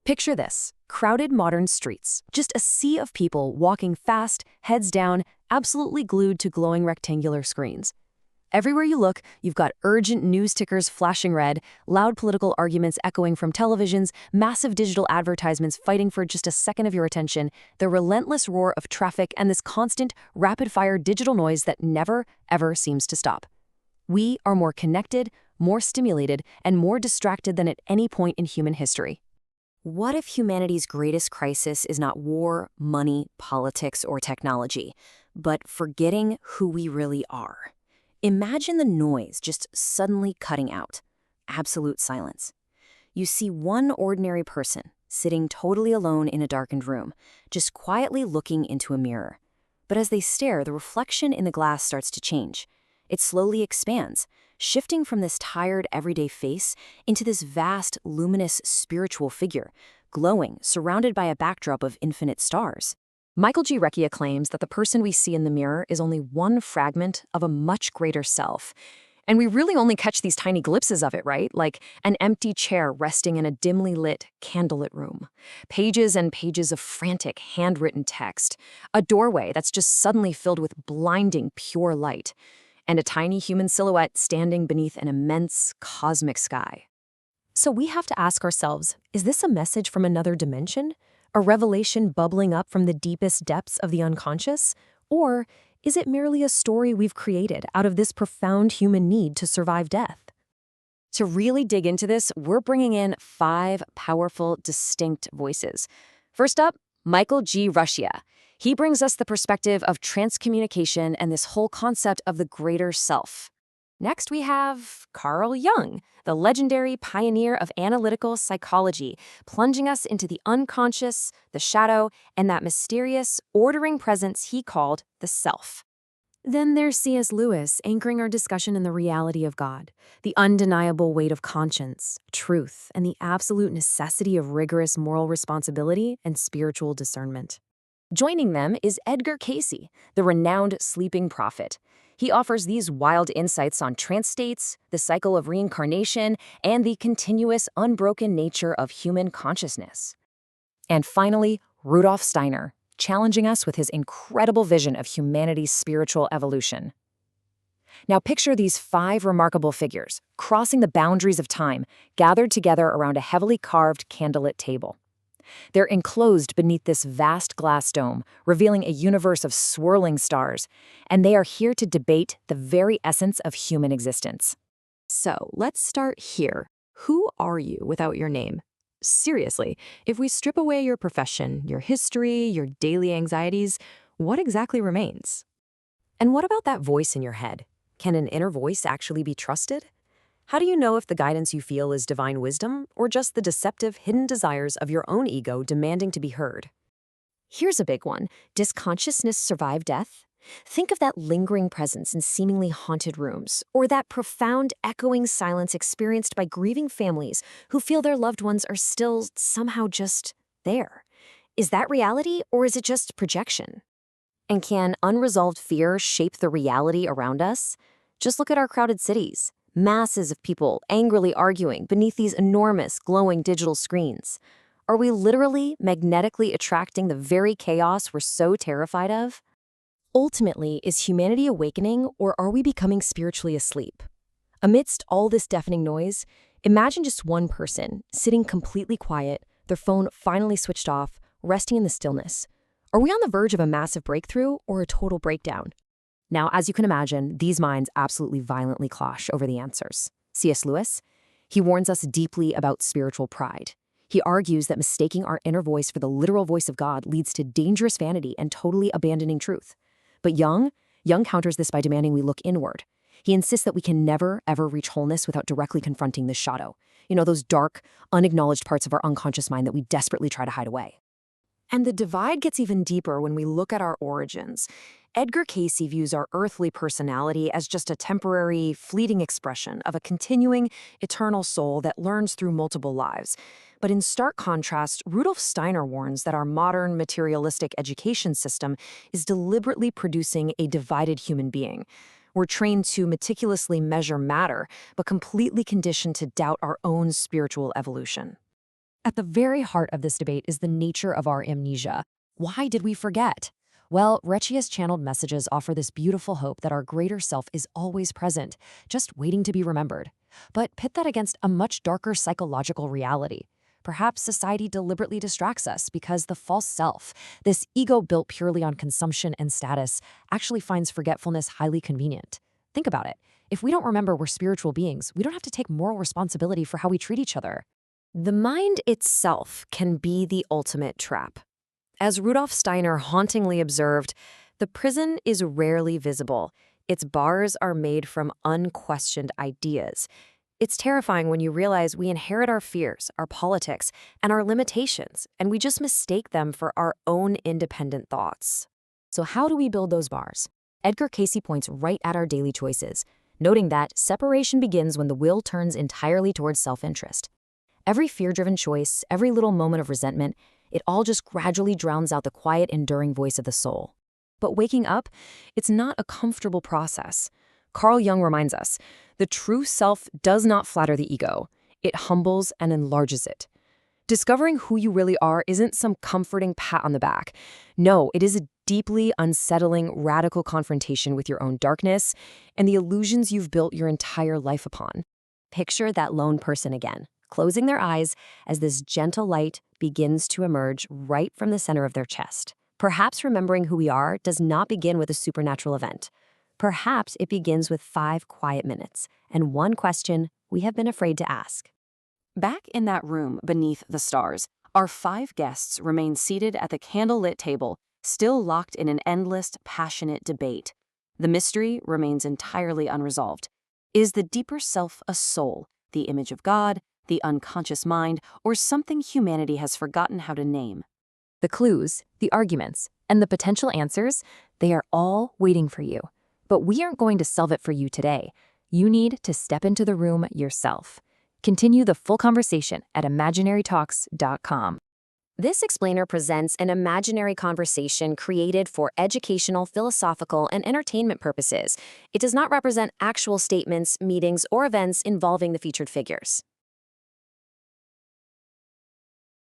Picture this, crowded modern streets, just a sea of people walking fast, heads down, absolutely glued to glowing rectangular screens. Everywhere you look, you've got urgent news tickers flashing red, loud political arguments echoing from televisions, massive digital advertisements fighting for just a second of your attention, the relentless roar of traffic, and this constant, rapid-fire digital noise that never, ever seems to stop. We are more connected, more stimulated, and more distracted than at any point in human history. What if humanity's greatest crisis is not war, money, politics, or technology, but forgetting who we really are? Imagine the noise just suddenly cutting out. Absolute silence. You see one ordinary person sitting totally alone in a darkened room, just quietly looking into a mirror. But as they stare, the reflection in the glass starts to change. It slowly expands, shifting from this tired, everyday face into this vast, luminous, spiritual figure, glowing, surrounded by a backdrop of infinite stars. Michael G. Reccia claims that the person we see in the mirror is only one fragment of a much greater self. And we really only catch these tiny glimpses of it, right? Like an empty chair resting in a dimly lit, candlelit room. Pages and pages of frantic, handwritten text. A doorway that's just suddenly filled with blinding, pure light. And a tiny human silhouette standing beneath an immense, cosmic sky. So we have to ask ourselves, is this a message from another dimension? A revelation bubbling up from the deepest depths of the unconscious? Or is it merely a story we've created out of this profound human need to survive death? To really dig into this, we're bringing in 5 powerful, distinct voices. First up, Michael G. Reccia. He brings us the perspective of transcommunication and this whole concept of the greater self. Next, we have Carl Jung, the legendary pioneer of analytical psychology, plunging us into the unconscious, the shadow, and that mysterious, ordering presence he called the self. Then there's C.S. Lewis, anchoring our discussion in the reality of God, the undeniable weight of conscience, truth, and the absolute necessity of rigorous moral responsibility and spiritual discernment. Joining them is Edgar Cayce, the renowned sleeping prophet. He offers these wild insights on trance states, the cycle of reincarnation, and the continuous, unbroken nature of human consciousness. And finally, Rudolf Steiner, challenging us with his incredible vision of humanity's spiritual evolution. Now picture these 5 remarkable figures, crossing the boundaries of time, gathered together around a heavily carved candlelit table. They're enclosed beneath this vast glass dome, revealing a universe of swirling stars, and they are here to debate the very essence of human existence. So, let's start here. Who are you without your name? Seriously, if we strip away your profession, your history, your daily anxieties, what exactly remains? And what about that voice in your head? Can an inner voice actually be trusted? How do you know if the guidance you feel is divine wisdom or just the deceptive, hidden desires of your own ego demanding to be heard? Here's a big one. Does consciousness survive death? Think of that lingering presence in seemingly haunted rooms, or that profound, echoing silence experienced by grieving families who feel their loved ones are still somehow just there. Is that reality, or is it just projection? And can unresolved fear shape the reality around us? Just look at our crowded cities. Masses of people angrily arguing beneath these enormous, glowing digital screens. Are we literally magnetically attracting the very chaos we're so terrified of? Ultimately, is humanity awakening, or are we becoming spiritually asleep? Amidst all this deafening noise, imagine just one person sitting completely quiet, their phone finally switched off, resting in the stillness. Are we on the verge of a massive breakthrough or a total breakdown? Now, as you can imagine, these minds absolutely violently clash over the answers. C.S. Lewis, he warns us deeply about spiritual pride. He argues that mistaking our inner voice for the literal voice of God leads to dangerous vanity and totally abandoning truth. But Jung counters this by demanding we look inward. He insists that we can never, ever reach wholeness without directly confronting this shadow. Those dark, unacknowledged parts of our unconscious mind that we desperately try to hide away. And the divide gets even deeper when we look at our origins. Edgar Cayce views our earthly personality as just a temporary, fleeting expression of a continuing, eternal soul that learns through multiple lives. But in stark contrast, Rudolf Steiner warns that our modern, materialistic education system is deliberately producing a divided human being. We're trained to meticulously measure matter, but completely conditioned to doubt our own spiritual evolution. At the very heart of this debate is the nature of our amnesia. Why did we forget? Well, Reccia's channeled messages offer this beautiful hope that our greater self is always present, just waiting to be remembered. But pit that against a much darker psychological reality. Perhaps society deliberately distracts us because the false self, this ego built purely on consumption and status, actually finds forgetfulness highly convenient. Think about it. If we don't remember we're spiritual beings, we don't have to take moral responsibility for how we treat each other. The mind itself can be the ultimate trap. As Rudolf Steiner hauntingly observed, the prison is rarely visible. Its bars are made from unquestioned ideas. It's terrifying when you realize we inherit our fears, our politics, and our limitations, and we just mistake them for our own independent thoughts. So how do we build those bars? Edgar Cayce points right at our daily choices, noting that separation begins when the will turns entirely towards self-interest. Every fear-driven choice, every little moment of resentment, it all just gradually drowns out the quiet, enduring voice of the soul. But waking up, it's not a comfortable process. Carl Jung reminds us, the true self does not flatter the ego. It humbles and enlarges it. Discovering who you really are isn't some comforting pat on the back. No, it is a deeply unsettling, radical confrontation with your own darkness and the illusions you've built your entire life upon. Picture that lone person again, closing their eyes as this gentle light begins to emerge right from the center of their chest. Perhaps remembering who we are does not begin with a supernatural event. Perhaps it begins with 5 quiet minutes and one question we have been afraid to ask. Back in that room beneath the stars, our 5 guests remain seated at the candle-lit table, still locked in an endless, passionate debate. The mystery remains entirely unresolved. Is the deeper self a soul, the image of God, the unconscious mind, or something humanity has forgotten how to name? The clues, the arguments, and the potential answers, they are all waiting for you. But we aren't going to solve it for you today. You need to step into the room yourself. Continue the full conversation at imaginarytalks.com. This explainer presents an imaginary conversation created for educational, philosophical, and entertainment purposes. It does not represent actual statements, meetings, or events involving the featured figures.